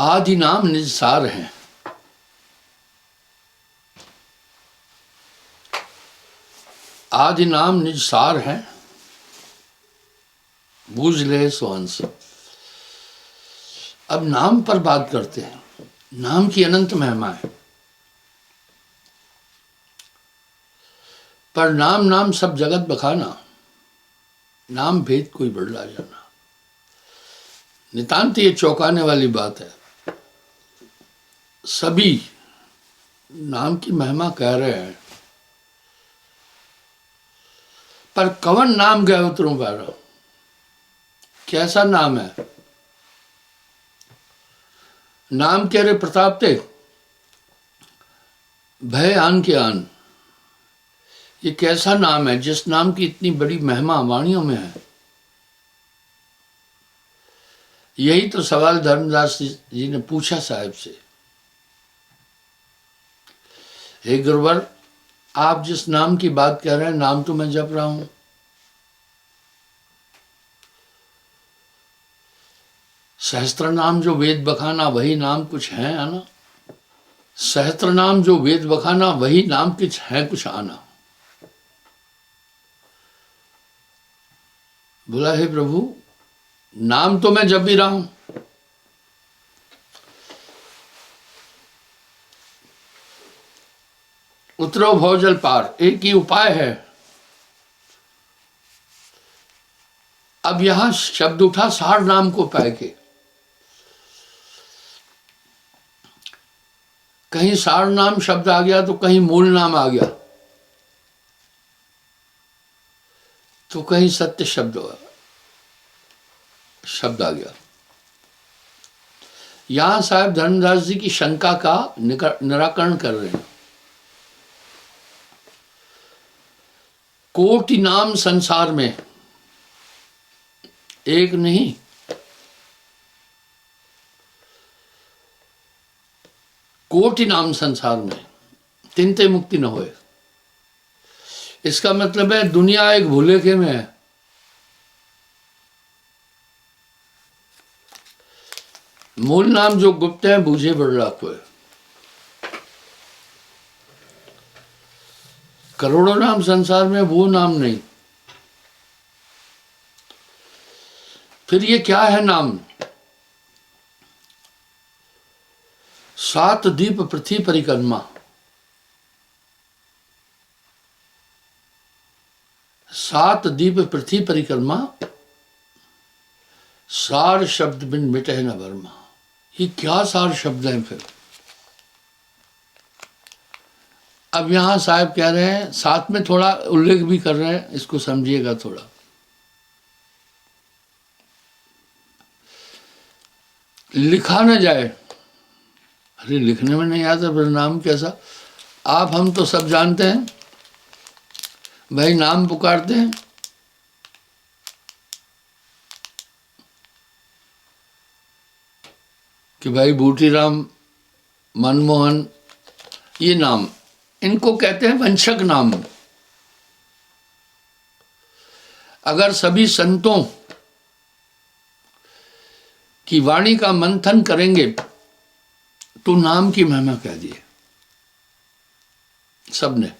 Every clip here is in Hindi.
आदि नाम निज सार हैं। आदि नाम निज सार हैं, बूझ ले सुहंस। अब नाम पर बात करते हैं। नाम की अनंत महिमा है, पर नाम नाम सब जगत बखाना, नाम भेद कोई बदला जाना। नितांत ये चौंकाने वाली बात है। सभी नाम की महिमा कह रहे हैं, पर कवन नाम गए उतरों पैरा। कैसा नाम है? नाम कह रहे प्रताप ते भय आन के आन। ये कैसा नाम है जिस नाम की इतनी बड़ी महिमा वाणियों में है? यही तो सवाल धर्मदास जी ने पूछा साहब से। हे गुरुवर, आप जिस नाम की बात कह रहे हैं, नाम तो मैं जप रहा हूं। सहस्त्र नाम जो वेद बखाना, वही नाम कुछ है आना। सहस्त्र नाम जो वेद बखाना, वही नाम कुछ है कुछ आना। बोला, हे प्रभु, नाम तो मैं जप भी रहा हूं, उतरो भवजल पार, एक ही उपाय है। अब यहां शब्द उठा सार नाम को पाए के। कहीं सार नाम शब्द आ गया तो कहीं मूल नाम आ गया, तो कहीं सत्य शब्द आ गया। यहां साहब धर्मदास जी की शंका का निराकरण कर रहे हैं। कोटि नाम संसार में, एक नहीं, कोटि नाम संसार में, तिनते मुक्ति न होए। इसका मतलब है दुनिया एक भूलेखे में है। मूल नाम जो गुप्त है, बूझे बड़ला कोई। करोड़ों नाम संसार में, वो नाम नहीं। फिर ये क्या है नाम? सात दीप पृथ्वी परिक्रमा, सात दीप पृथ्वी परिक्रमा, सार शब्द बिन मिटे न वर्मा। ये क्या सार शब्द हैं फिर? अब यहां साहब कह रहे हैं, साथ में थोड़ा उल्लेख भी कर रहे हैं, इसको समझिएगा थोड़ा। लिखा न जाए, अरे लिखने में नहीं आता फिर नाम कैसा? आप हम तो सब जानते हैं भाई, नाम पुकारते हैं। कि भाई बूटीराम, मनमोहन, ये नाम, इनको कहते हैं वंशक नाम। अगर सभी संतों की वाणी का मंथन करेंगे तो नाम की महिमा कह दिए सबने।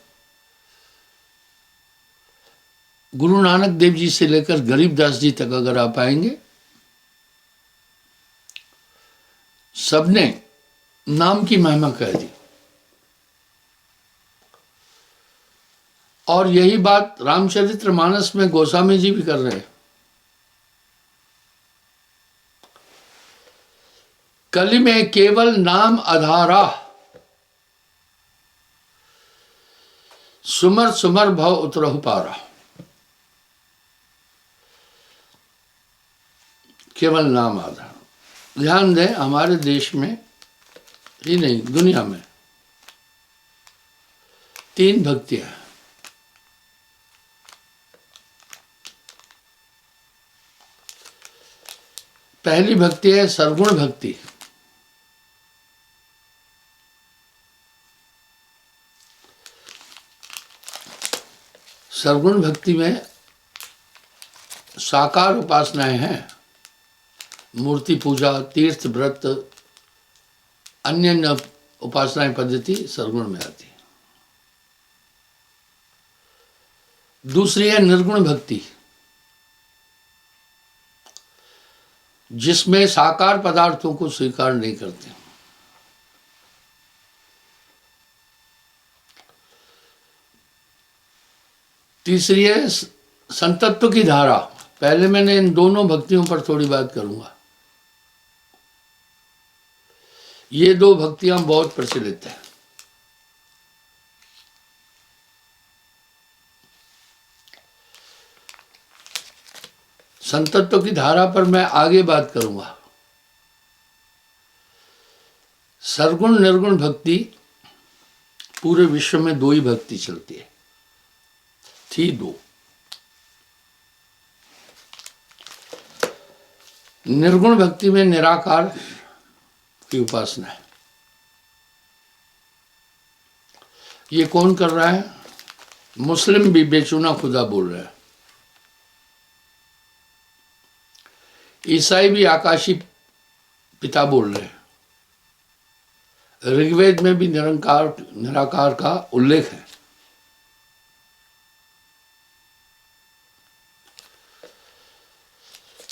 गुरु नानक देव जी से लेकर गरीबदास जी तक अगर आप आएंगे, सबने नाम की महिमा कह दी। और यही बात रामचरितमानस में गोस्वामी जी भी कर रहे हैं। कलि में केवल नाम आधारा, सुमर सुमर भव उतरहु पारा। केवल नाम आधार। ध्यान दें, हमारे देश में ही नहीं, दुनिया में 3 भक्तियां हैं। पहली भक्ति है सर्वगुण भक्ति। सर्वगुण भक्ति में साकार उपासनाएं हैं, मूर्ति पूजा, तीर्थ व्रत, अन्य उपासना पद्धति सरगुण में आती है। दूसरी है निर्गुण भक्ति, जिसमें साकार पदार्थों को स्वीकार नहीं करते। तीसरी है संतत्व की धारा। पहले मैंने इन दोनों भक्तियों पर थोड़ी बात करूंगा। ये दो भक्तियां बहुत प्रचलित है। संतत्व की धारा पर मैं आगे बात करूंगा। सरगुण निर्गुण भक्ति पूरे विश्व में दो ही भक्ति चलती है, थी दो। निर्गुण भक्ति में निराकार की उपासना है। ये कौन कर रहा है? मुस्लिम भी बेचुना खुदा बोल रहे हैं, ईसाई भी आकाशी पिता बोल रहे हैं, ऋग्वेद में भी निराकार का उल्लेख है।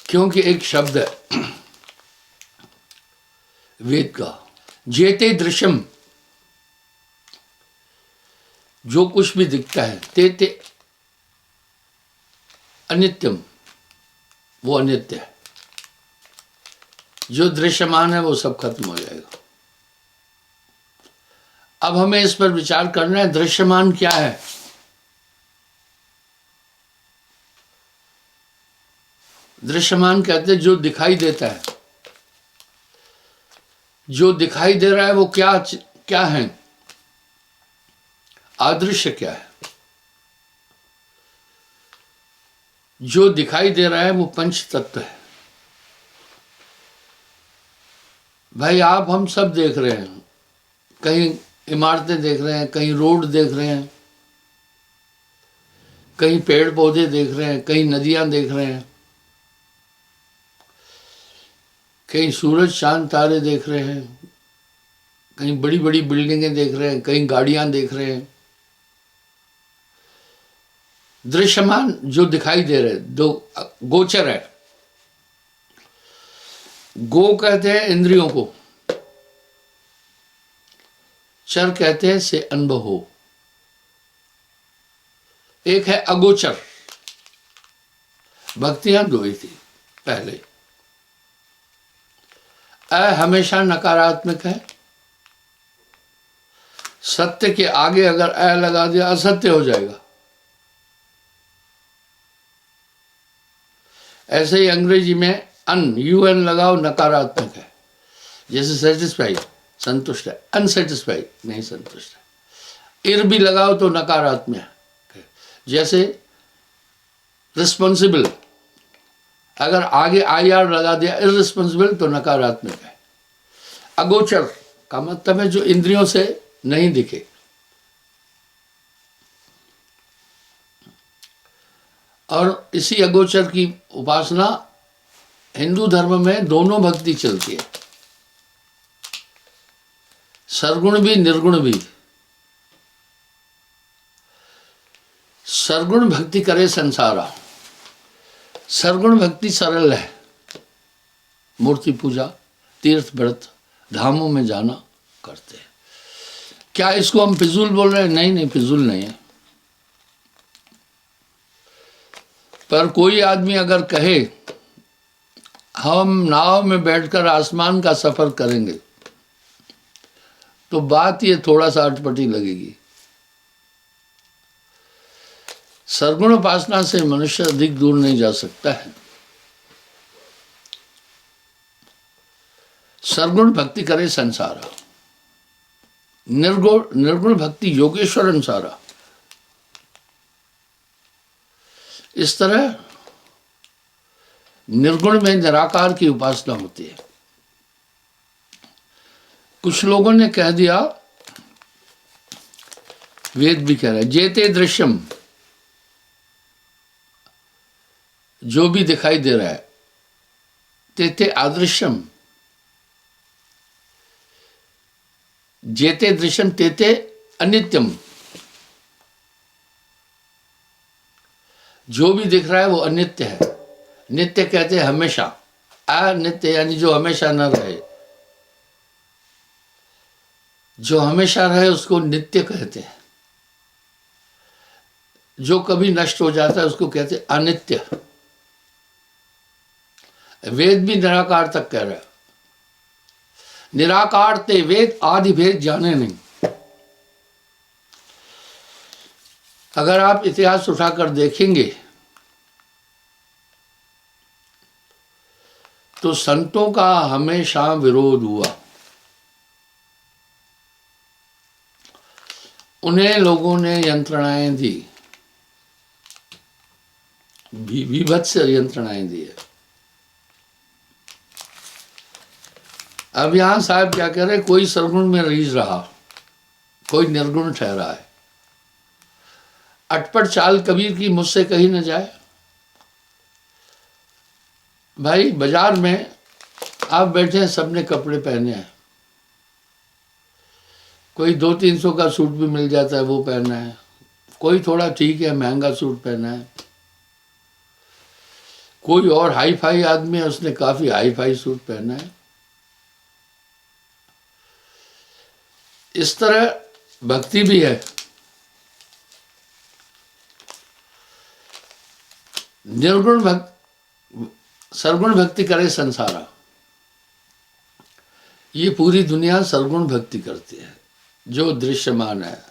क्योंकि एक शब्द है वेद का, जेते दृश्यम, जो कुछ भी दिखता है, ते अनित्यम, वो अनित्य है। जो दृश्यमान है वो सब खत्म हो जाएगा। अब हमें इस पर विचार करना है, दृश्यमान क्या है? दृश्यमान कहते हैं जो दिखाई देता है। जो दिखाई दे रहा है वो क्या है? अदृश्य क्या है? जो दिखाई दे रहा है वो पंच तत्व है। भाई आप हम सब देख रहे हैं, कहीं इमारतें देख रहे हैं, कहीं रोड देख रहे हैं, कहीं पेड़ पौधे देख रहे हैं, कहीं नदियां देख रहे हैं, कहीं सूरज चांद तारे देख रहे हैं, कहीं बड़ी बड़ी बिल्डिंगें देख रहे हैं, कहीं गाड़ियां देख रहे हैं। दृश्यमान जो दिखाई दे रहे, दो गोचर है। गो कहते हैं इंद्रियों को, चर कहते हैं से अनुभव हो। एक है अगोचर। भक्तियां दो ही थी पहले। अ हमेशा नकारात्मक है। सत्य के आगे अगर अ लगा दिया असत्य हो जाएगा। ऐसे ही अंग्रेजी में UN लगाओ, नकारात्मक है। जैसे सेटिस्फाइड, संतुष्ट है, अनसेटिस्फाइड, नहीं संतुष्ट है। इर भी लगाओ तो नकारात्मक है। जैसे रिस्पॉन्सिबल, अगर आगे IR लगा दिया, इररिस्पॉन्सिबल, तो नकारात्मक है। अगोचर का मतलब है जो इंद्रियों से नहीं दिखे। और इसी अगोचर की उपासना हिंदू धर्म में दोनों भक्ति चलती है, सरगुण भी निर्गुण भी। सरगुण भक्ति करे संसारा। सरगुण भक्ति सरल है। मूर्ति पूजा, तीर्थ व्रत, धामों में जाना करते हैं। क्या इसको हम फिजूल बोल रहे हैं? नहीं नहीं, फिजूल नहीं है। पर कोई आदमी अगर कहे हम नाव में बैठकर आसमान का सफर करेंगे, तो बात ये थोड़ा सा अटपटी लगेगी। सरगुण उपासना से मनुष्य अधिक दूर नहीं जा सकता है। सरगुण भक्ति करे संसारा, निर्गुण भक्ति योगेश्वर अनुसारा। इस तरह निर्गुण में निराकार की उपासना होती है। कुछ लोगों ने कह दिया, वेद भी कह रहा है, जेते दृश्यम, जो भी दिखाई दे रहा है, तेते अदृश्यम, जेते दृश्यम तेते अनित्यम, जो भी दिख रहा है वो अनित्य है। नित्य कहते हैं हमेशा, अनित्य यानी जो हमेशा न रहे। जो हमेशा रहे उसको नित्य कहते हैं, जो कभी नष्ट हो जाता है उसको कहते हैं अनित्य। वेद भी निराकार तक कह रहा है, निराकार ते वेद आदि भेद जाने नहीं। अगर आप इतिहास उठाकर देखेंगे तो संतों का हमेशा विरोध हुआ। उन्हें लोगों ने यंत्रणाएं दी, विभत्स यंत्रणाएं दी है। अब यहां साहब क्या कह रहे, कोई सरगुण में रीझ रहा, कोई निर्गुण ठहरा है। अटपट चाल कबीर की मुझसे कही न जाए। भाई बाजार में आप बैठे हैं, सबने कपड़े पहने हैं, कोई 200-300 का सूट भी मिल जाता है वो पहना है, कोई थोड़ा ठीक है महंगा सूट पहना है, कोई और हाई फाई आदमी है उसने काफी हाई फाई सूट पहना है। इस तरह भक्ति भी है। निर्गुण सरगुण भक्ति करे संसारा, ये पूरी दुनिया सरगुण भक्ति करती है। जो दृश्यमान है,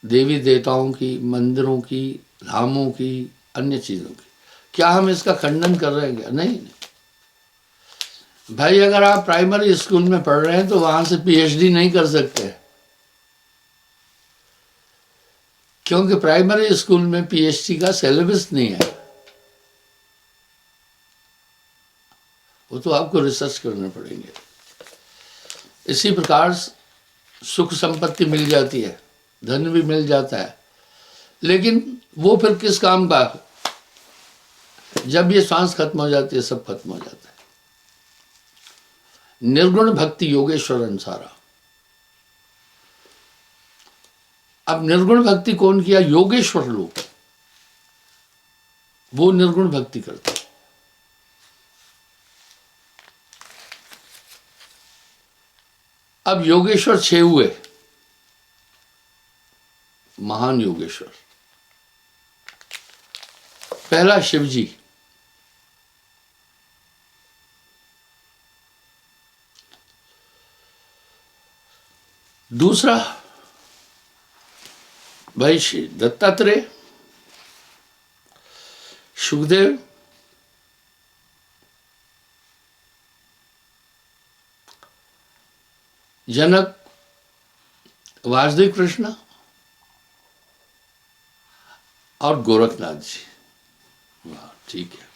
देवी देवताओं की, मंदिरों की, धामों की, अन्य चीजों की, क्या हम इसका खंडन कर रहे हैं क्या? नहीं। भाई अगर आप प्राइमरी स्कूल में पढ़ रहे हैं तो वहां से पीएचडी नहीं कर सकते, क्योंकि प्राइमरी स्कूल में पीएचडी का सिलेबस नहीं है। वो तो आपको रिसर्च करने पड़ेंगे। इसी प्रकार सुख संपत्ति मिल जाती है, धन भी मिल जाता है, लेकिन वो फिर किस काम का? जब ये सांस खत्म हो जाती है सब खत्म हो जाता है। निर्गुण भक्ति योगेश्वर अंसारा। अब निर्गुण भक्ति कौन किया? योगेश्वर लोग, वो निर्गुण भक्ति करते हैं। अब योगेश्वर 6 हुए, महान योगेश्वर। पहला शिव जी, दूसरा भाई श्री दत्तात्रेय, सुखदेव, जनक, वासुदेव कृष्ण और गोरखनाथ जी। वाह, ठीक है।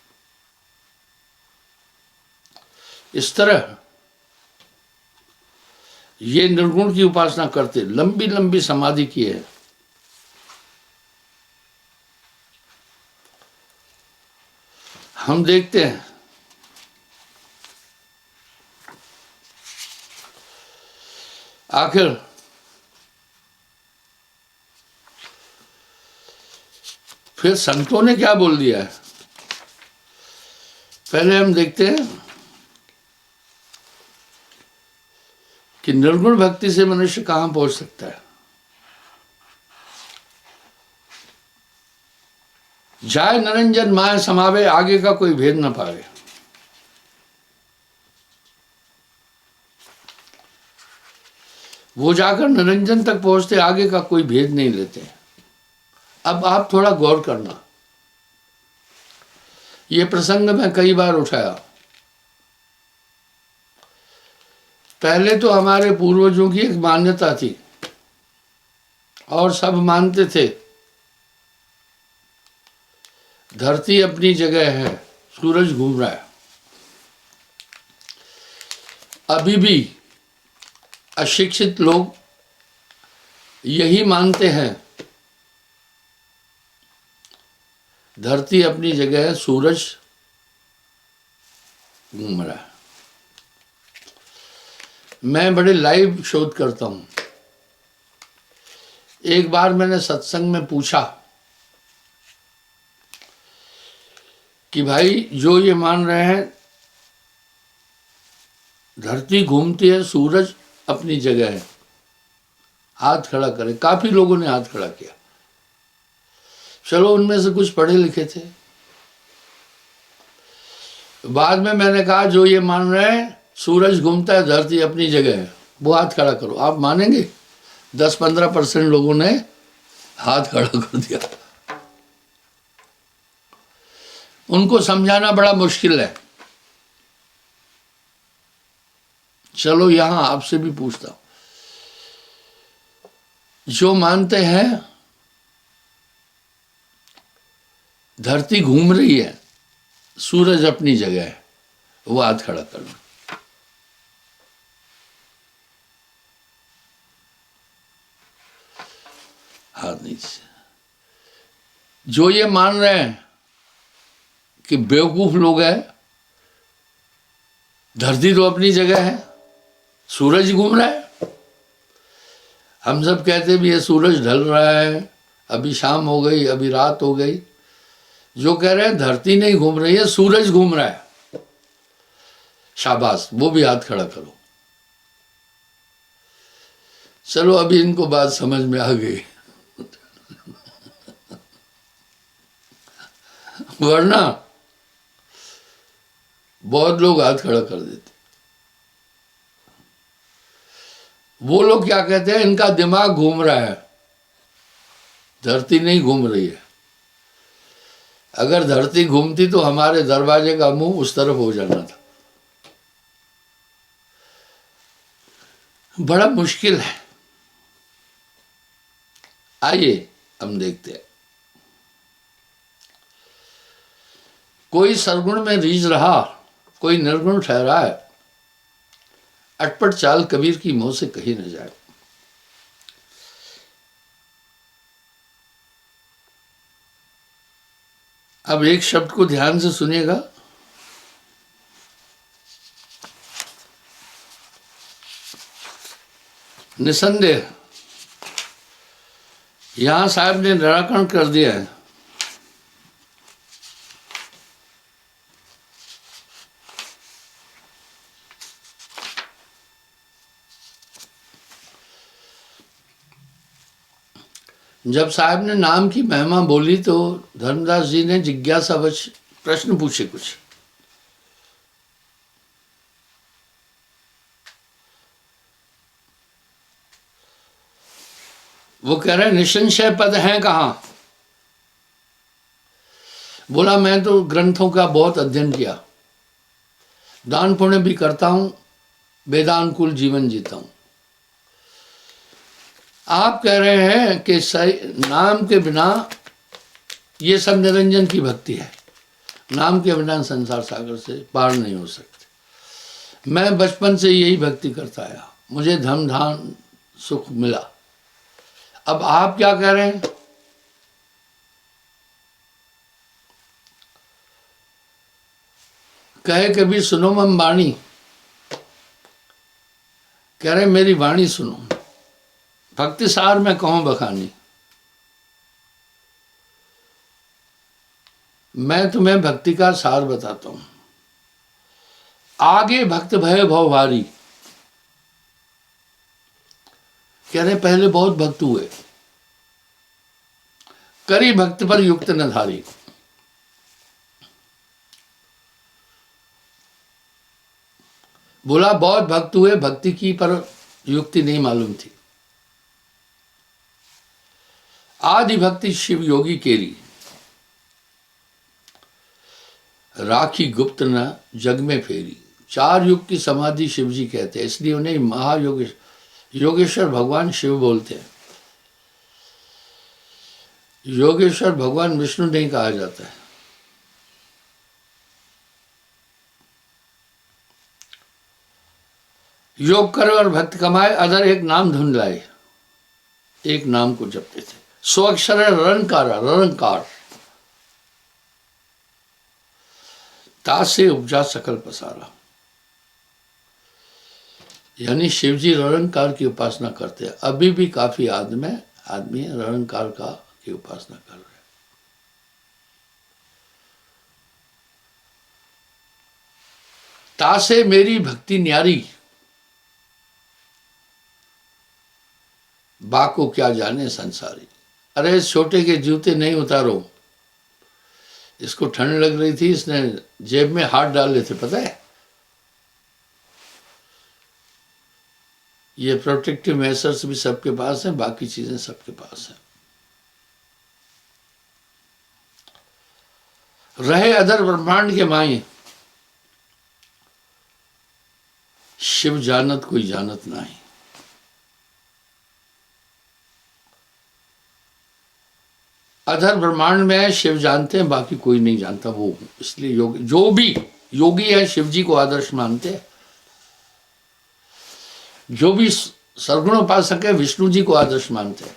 इस तरह ये निर्गुण की उपासना करते, लंबी लंबी समाधि की है। हम देखते हैं आखिर फिर संतों ने क्या बोल दिया है। पहले हम देखते हैं कि निर्गुण भक्ति से मनुष्य कहां पहुंच सकता है। जाय निरंजन माया समावे, आगे का कोई भेद न पावे। वो जाकर निरंजन तक पहुंचते, आगे का कोई भेद नहीं लेते। अब आप थोड़ा गौर करना, ये प्रसंग मैं कई बार उठाया। पहले तो हमारे पूर्वजों की एक मान्यता थी और सब मानते थे, धरती अपनी जगह है, सूरज घूम रहा है। अभी भी अशिक्षित लोग यही मानते हैं, धरती अपनी जगह है, सूरज घूम रहा है। मैं बड़े लाइव शोध करता हूं। एक बार मैंने सत्संग में पूछा कि भाई जो ये मान रहे हैं धरती घूमती है, सूरज अपनी जगह है, हाथ खड़ा करें। काफी लोगों ने हाथ खड़ा किया। चलो उनमें से कुछ पढ़े लिखे थे। बाद में मैंने कहा जो ये मान रहे हैं सूरज घूमता है, धरती अपनी जगह है, वो हाथ खड़ा करो। आप मानेंगे 10-15% लोगों ने हाथ खड़ा कर दिया। उनको समझाना बड़ा मुश्किल है। चलो यहां आपसे भी पूछता हूं, जो मानते हैं धरती घूम रही है, सूरज अपनी जगह है, वो हाथ खड़ा कर लो। हाथ नीचे। जो ये मान रहे हैं कि बेवकूफ लोग हैं, धरती तो अपनी जगह है, सूरज घूम रहा है। हम सब कहते भी ये सूरज ढल रहा है, अभी शाम हो गई, अभी रात हो गई। जो कह रहे हैं धरती नहीं घूम रही है, सूरज घूम रहा है, शाबाश, वो भी हाथ खड़ा करो। चलो अभी इनको बात समझ में आ गई। वरना बहुत लोग हाथ खड़ा कर देते। वो लोग क्या कहते हैं, इनका दिमाग घूम रहा है, धरती नहीं घूम रही है। अगर धरती घूमती तो हमारे दरवाजे का मुंह उस तरफ हो जाना था। बड़ा मुश्किल है। आइए हम देखते हैं। कोई सरगुण में रीझ रहा, कोई निर्गुण ठहरा है, अटपट चाल कबीर की मुंह से कही न जाए। अब एक शब्द को ध्यान से सुनिएगा। निसंदेह यहां साहब ने निराकरण कर दिया है। जब साहब ने नाम की महिमा बोली तो धर्मदास जी ने जिज्ञासावश प्रश्न पूछे कुछ। वो कह रहे निसंशय पद हैं कहां? बोला मैं तो ग्रंथों का बहुत अध्ययन किया, दान पुण्य भी करता हूं, वेदानुकूल जीवन जीता हूं। आप कह रहे हैं कि नाम के बिना ये सब निरंजन की भक्ति है, नाम के बिना संसार सागर से पार नहीं हो सकते। मैं बचपन से यही भक्ति करता आया, मुझे धन धान सुख मिला। अब आप क्या कह रहे हैं? कहे कभी सुनो मम वाणी, कह रहे मेरी वाणी सुनो, भक्ति सार में कहूं बखानी। मैं तुम्हें भक्ति का सार बताता हूं। आगे भक्त भय भव भारी, कह रहे पहले बहुत भक्त हुए, करी भक्त पर युक्त न धारी। बोला बहुत भक्त हुए, भक्ति की पर युक्ति नहीं मालूम थी। आदि भक्ति शिव योगी केरी, राखी गुप्त न जग में फेरी। 4 युग की समाधि शिव जी कहते हैं, इसलिए उन्हें योगेश्वर भगवान शिव बोलते हैं। योगेश्वर भगवान विष्णु नहीं कहा जाता है। योग करे और भक्त कमाए, अदर एक नाम धुन लाए, एक नाम को जपते थे। 100 अक्षर है ररंकार, तास से उपजा सकल पसारा। यानी शिव जी निरंकार की उपासना करते हैं। अभी भी काफी आदमी निरंकार की उपासना कर रहे हैं। तासे मेरी भक्ति न्यारी, बा को क्या जाने संसारी। अरे छोटे के जूते नहीं उतारो। इसको ठंड लग रही थी, इसने जेब में हाथ डाल लेते, पता है। ये प्रोटेक्टिव मेजर्स भी सबके पास हैं, बाकी चीजें सबके पास हैं। रहे अधर ब्रह्मांड के माई, शिव जानत कोई जानत नहीं। अधर ब्रह्मांड में शिव जानते हैं, बाकी कोई नहीं जानता। वो इसलिए योगी, जो भी योगी है शिव जी को आदर्श मानते हैं। जो भी सर्वगुण उपासक है विष्णु जी को आदर्श मानते हैं।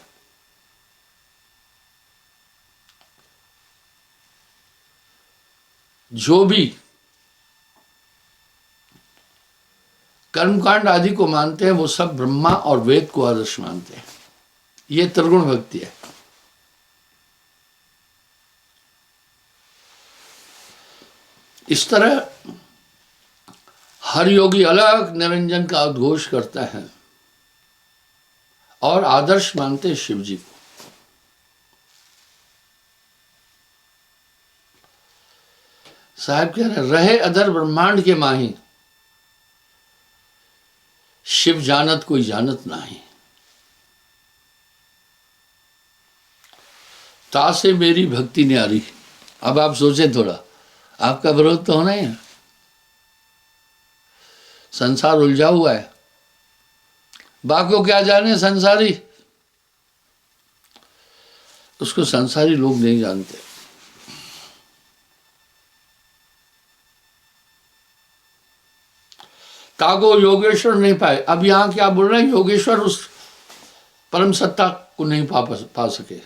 जो भी कर्मकांड आदि को मानते हैं वो सब ब्रह्मा और वेद को आदर्श मानते हैं। ये त्रिगुण भक्ति है। इस तरह हर योगी अलग निरंजन का उद्घोष करता है और आदर्श मानते हैं शिव जी को। साहब कह रहे अधर ब्रह्मांड के माही, शिव जानत कोई जानत नहीं। तासे मेरी भक्ति न्यारी। अब आप सोचें थोड़ा, आपका विरोध तो होना ही है। संसार उलझा हुआ है, बाकी क्या जाने संसारी। उसको संसारी लोग नहीं जानते। ताको योगेश्वर नहीं पाए। अब यहां क्या बोल रहे हैं, योगेश्वर उस परम सत्ता को नहीं पा सके।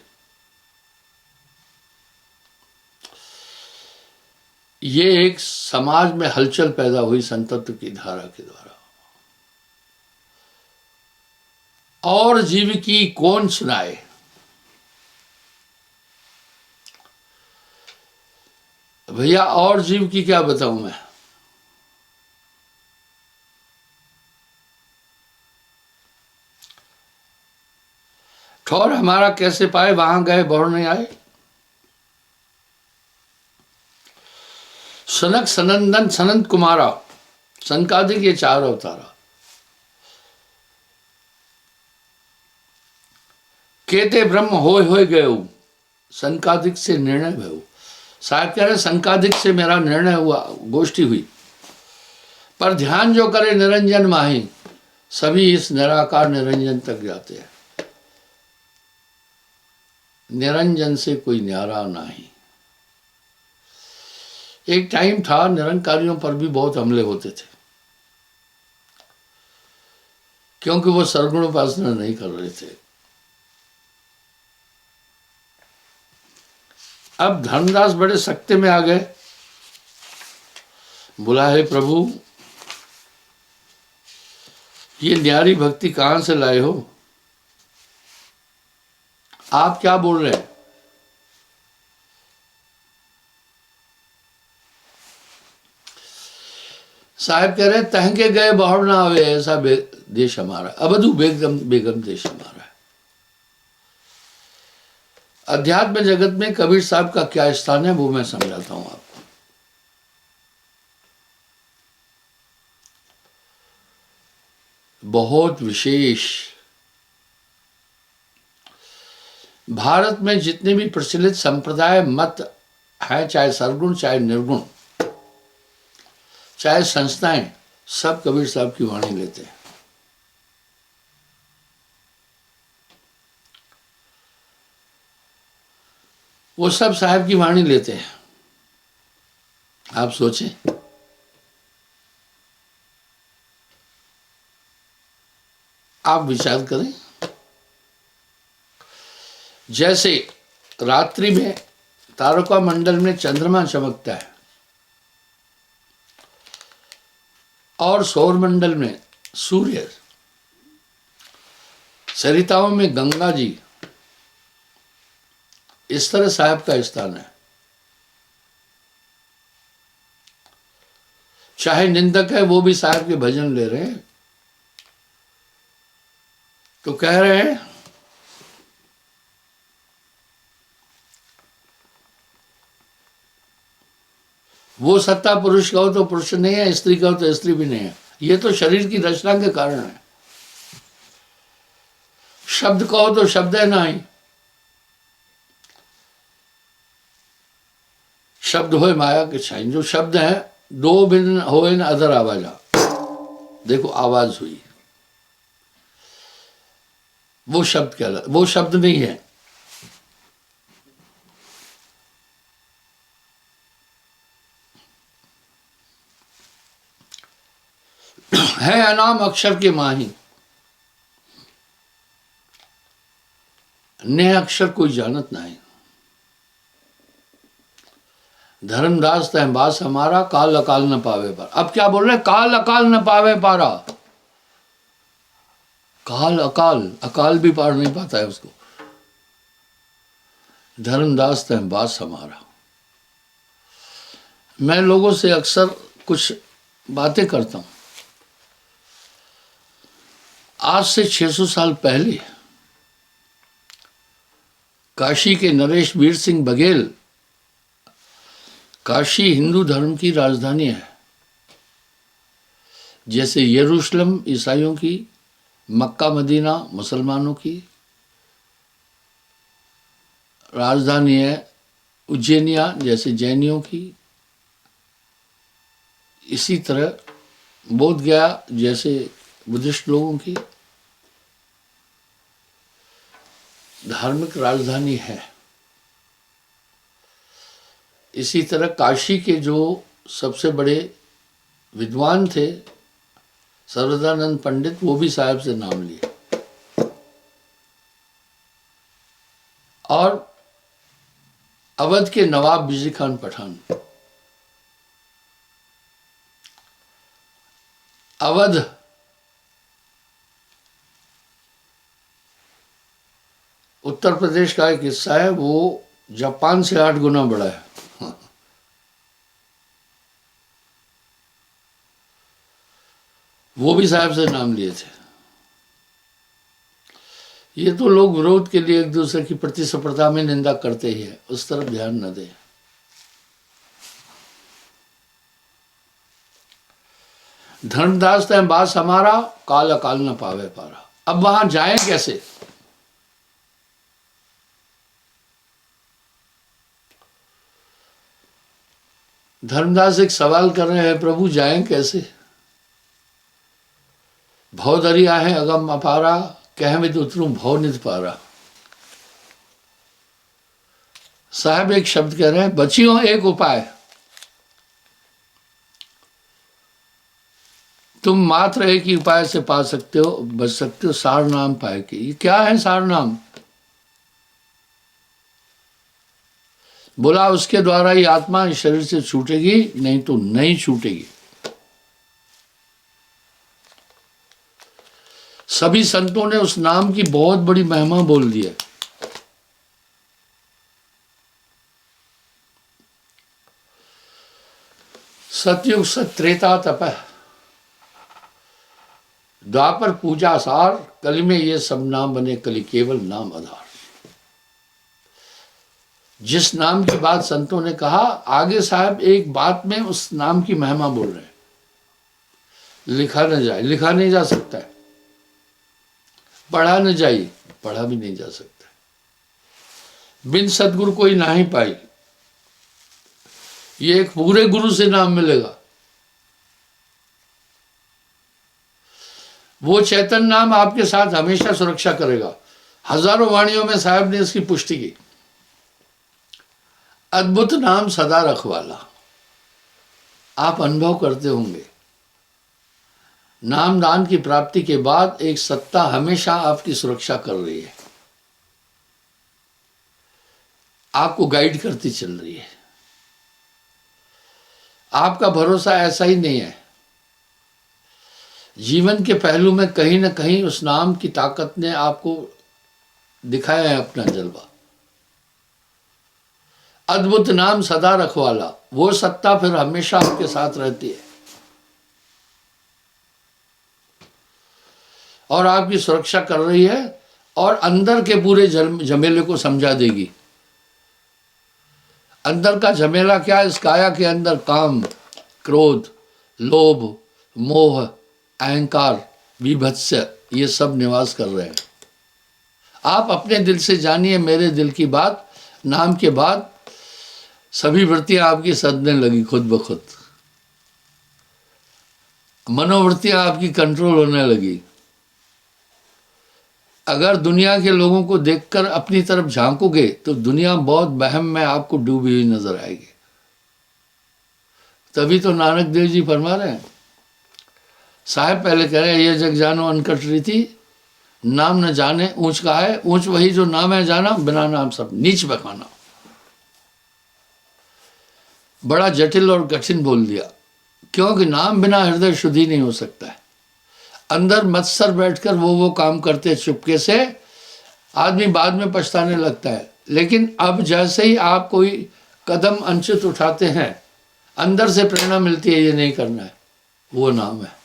ये एक समाज में हलचल पैदा हुई संतत्व की धारा के द्वारा। और जीव की कौन सुनाए। भैया और जीव की क्या बताऊं मैं। ठौर हमारा कैसे पाए, वहां गए बहुर नहीं आए। सनक सनंदन सनंत कुमारा, सनकादिक ये चार अवतारा। केते ब्रह्म होय गए, सनकादिक से निर्णय भयो। साहब कह रहे सनकादिक से मेरा निर्णय हुआ, गोष्ठी हुई, पर ध्यान जो करे निरंजन माही, सभी इस निराकार निरंजन तक जाते हैं। निरंजन से कोई न्यारा नहीं। एक टाइम था निरंकारियों पर भी बहुत हमले होते थे, क्योंकि वो सर्वगुण उपासना नहीं कर रहे थे। अब धर्मदास बड़े सख्ते में आ गए। बोला है प्रभु, ये न्यारी भक्ति कहां से लाए हो, आप क्या बोल रहे हैं। साहब कह रहे तह के गए बहुर ना आवे, ऐसा देश हमारा, अवधू बेगम देश हमारा है। अध्यात्म जगत में कबीर साहब का क्या स्थान है वो मैं समझाता हूं आपको। बहुत विशेष। भारत में जितने भी प्रचलित संप्रदाय मत हैं, चाहे सर्वगुण चाहे निर्गुण चाहे संस्थाएं, सब कबीर साहब की वाणी लेते हैं। वो सब साहब की वाणी लेते हैं। आप सोचें, आप विचार करें। जैसे रात्रि में तारका मंडल में चंद्रमा चमकता है और सौर मंडल में सूर्य, सरिताओं में गंगा जी, इस तरह साहब का स्थान है। चाहे निंदक है वो भी साहब के भजन ले रहे हैं, तो कह रहे हैं वो सत्ता पुरुष कहो तो पुरुष नहीं है, स्त्री कहो तो स्त्री भी नहीं है। ये तो शरीर की रचना के कारण है। शब्द कहो तो शब्द है नहीं, शब्द होए माया के छाई। जो शब्द है दो बिन होए न अदर आवाजा, देखो आवाज हुई, वो शब्द कहला, वो शब्द नहीं है। है अनाम अक्षर के माही, ने अक्षर कोई जानत नहीं। धर्मदास तह बास हमारा, काल अकाल न पावे पारा। अब क्या बोल रहे, काल अकाल न पावे पारा। काल अकाल, अकाल भी पार नहीं पाता है उसको। धर्मदास तह बास हमारा। मैं लोगों से अक्सर कुछ बातें करता हूं। आज से 600 साल पहले काशी के नरेश वीर सिंह बघेल, काशी हिंदू धर्म की राजधानी है, जैसे यरूशलेम ईसाइयों की, मक्का मदीना मुसलमानों की राजधानी है, उज्जैनिया जैसे जैनियों की, इसी तरह बोध गया जैसे बुद्धिस्ट लोगों की धार्मिक राजधानी है। इसी तरह काशी के जो सबसे बड़े विद्वान थे सर्वदानंद पंडित, वो भी साहब से नाम लिए। और अवध के नवाब बिजली खान पठान, अवध उत्तर प्रदेश का एक हिस्सा है, वो जापान से 8 गुना बड़ा है। वो भी साहब से नाम लिए थे। ये तो लोग विरोध के लिए एक दूसरे की प्रतिस्पर्धा में निंदा करते ही है, उस तरफ ध्यान न दें। धर्मदास तय बास हमारा, काल अकाल न पावे पारा। अब वहां जाएं कैसे? धर्मदास एक सवाल कर रहे हैं, प्रभु जाएं कैसे? भव दरिया है अगम अपारा, कह में उतरू भव निध पारा। साहब एक शब्द कह रहे हैं, बचियो एक उपाय, तुम मात्र एक ही उपाय से पा सकते हो, बच सकते हो, सार नाम पाए के। ये क्या है सार नाम? बोला उसके द्वारा ही आत्मा इस शरीर से छूटेगी, नहीं तो नहीं छूटेगी। सभी संतों ने उस नाम की बहुत बड़ी महिमा बोल दी है। सतयुग सत्रेता तपह, द्वापर पूजा सार, कली में ये सब नाम बने, कली केवल नाम आधार। जिस नाम की बात संतों ने कहा, आगे साहब एक बात में उस नाम की महिमा बोल रहे हैं। लिखा न जाए, लिखा नहीं जा सकता है। पढ़ा न जाए, पढ़ा भी नहीं जा सकता। बिन सदगुरु कोई ना ही पाई, ये एक पूरे गुरु से नाम मिलेगा। वो चैतन्य नाम आपके साथ हमेशा सुरक्षा करेगा। हजारों वाणियों में साहब ने इसकी पुष्टि की। अद्भुत नाम सदा रखवाला, आप अनुभव करते होंगे। नामदान की प्राप्ति के बाद एक सत्ता हमेशा आपकी सुरक्षा कर रही है, आपको गाइड करती चल रही है। आपका भरोसा ऐसा ही नहीं है जीवन के पहलू में कहीं ना कहीं उस नाम की ताकत ने आपको दिखाया है अपना जलवा। अद्भुत नाम सदा रखवाला, वो सत्ता फिर हमेशा आपके साथ रहती है और आपकी सुरक्षा कर रही है और अंदर के पूरे झमेले को समझा देगी। अंदर का झमेला क्या है? इस काया के अंदर काम, क्रोध, लोभ, मोह, अहंकार, विभत्स्य, ये सब निवास कर रहे हैं। आप अपने दिल से जानिए मेरे दिल की बात, नाम के बाद सभी वृत्तियां आपकी सदने लगी खुद ब खुद। मनोवृत्तियां आपकी कंट्रोल होने लगी। अगर दुनिया के लोगों को देखकर अपनी तरफ झांकोगे तो दुनिया बहुत वहम में आपको डूबी हुई नजर आएगी। तभी तो नानक देव जी फरमा रहे हैं, साहब पहले कह रहे हैं ये जग जानो अनकट रीति, नाम न जाने ऊंच का है, ऊंच वही जो नाम है जाना, बिना नाम सब नीच बखाना। बड़ा जटिल और कठिन बोल दिया, क्योंकि नाम बिना हृदय शुद्धि नहीं हो सकता है। अंदर मत्सर बैठकर वो काम करते चुपके से, आदमी बाद में पछताने लगता है। लेकिन अब जैसे ही आप कोई कदम अनुचित उठाते हैं, अंदर से प्रेरणा मिलती है ये नहीं करना है, वो नाम है।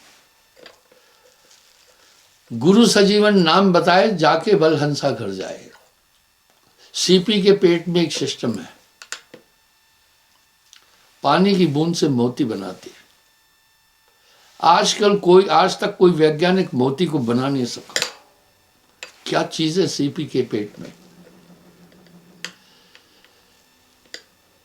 गुरु सजीवन नाम बताए, जाके बल हंसा घर जाए। सीपी के पेट में एक सिस्टम है, पानी की बूंद से मोती बनाती है। आज तक कोई वैज्ञानिक मोती को बना नहीं सका। क्या चीज है सीपी के पेट में?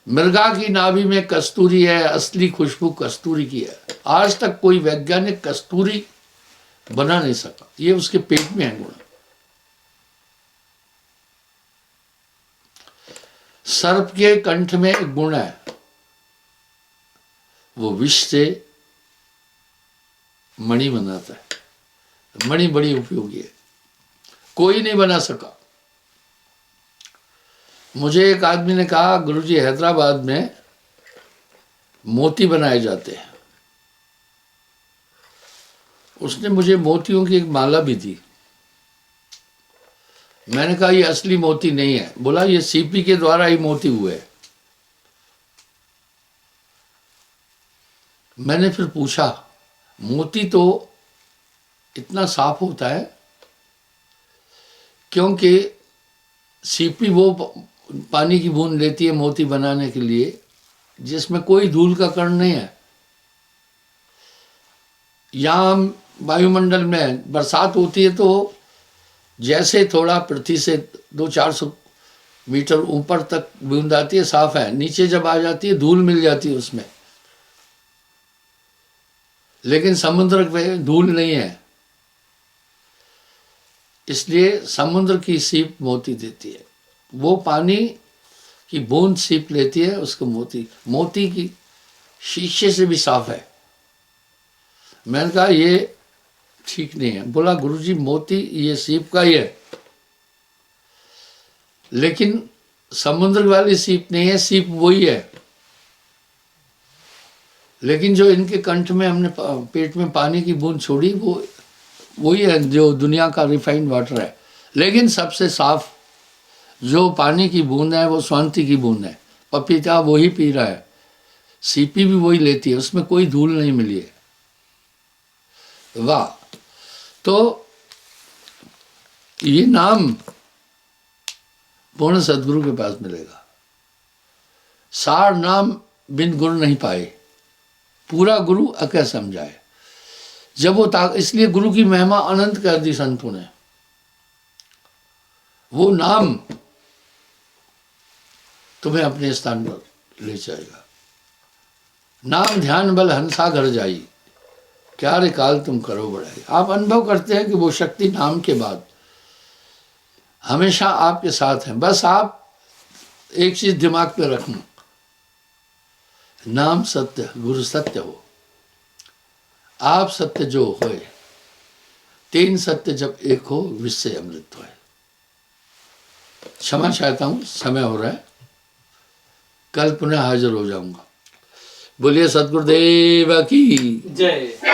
मृगा की नाभि में कस्तूरी है, असली खुशबू कस्तूरी की है। आज तक कोई वैज्ञानिक कस्तूरी बना नहीं सका, ये उसके पेट में है गुण। सर्प के कंठ में एक गुण है, वो विष से मणि बनाता है। मणि बड़ी उपयोगी है, कोई नहीं बना सका। मुझे एक आदमी ने कहा, गुरुजी हैदराबाद में मोती बनाए जाते हैं। उसने मुझे मोतियों की एक माला भी दी। मैंने कहा ये असली मोती नहीं है। बोला ये सीपी के द्वारा ही मोती हुए। मैंने फिर पूछा, मोती तो इतना साफ होता है, क्योंकि सीपी वो पानी की बूंद लेती है मोती बनाने के लिए जिसमें कोई धूल का कण नहीं है। यहाँ वायुमंडल में बरसात होती है तो जैसे थोड़ा पृथ्वी से 200-400 मीटर ऊपर तक बूंद आती है, साफ है। नीचे जब आ जाती है धूल मिल जाती है उसमें, लेकिन समुद्र में धूल नहीं है। इसलिए समुद्र की सीप मोती देती है। वो पानी की बूंद सीप लेती है, उसको मोती की शीशे से भी साफ है। मैंने कहा ये ठीक नहीं है। बोला गुरुजी मोती ये सीप का ही है, लेकिन समुद्र वाली सीप नहीं है, सीप वही है। लेकिन जो इनके कंठ में हमने पेट में पानी की बूंद छोड़ी वो वही है जो दुनिया का रिफाइंड वाटर है। लेकिन सबसे साफ जो पानी की बूंद है वो शांति की बूंद है। पपीता वही पी रहा है, सीपी भी वही लेती है, उसमें कोई धूल नहीं मिली है। वाह! तो ये नाम पूर्ण सदगुरु के पास मिलेगा। सार नाम बिन गुरु नहीं पाए, पूरा गुरु अकह समझाए। जब वो इसलिए गुरु की महिमा अनंत कर दी संतों ने। वो नाम तुम्हें अपने स्थान पर ले जाएगा। नाम ध्यान बल हंसा घर जाई, क्या रे काल तुम करो बढ़ाई। आप अनुभव करते हैं कि वो शक्ति नाम के बाद हमेशा आपके साथ है। बस आप एक चीज दिमाग पे रखना, नाम सत्य, गुरु सत्य हो, आप सत्य जो होए, तीन सत्य जब एक हो विश्व अमृत होए। क्षमा चाहता हूं, समय हो रहा है, कल पुनः हाजिर हो जाऊंगा। बोलिए सतगुरुदेव की जय।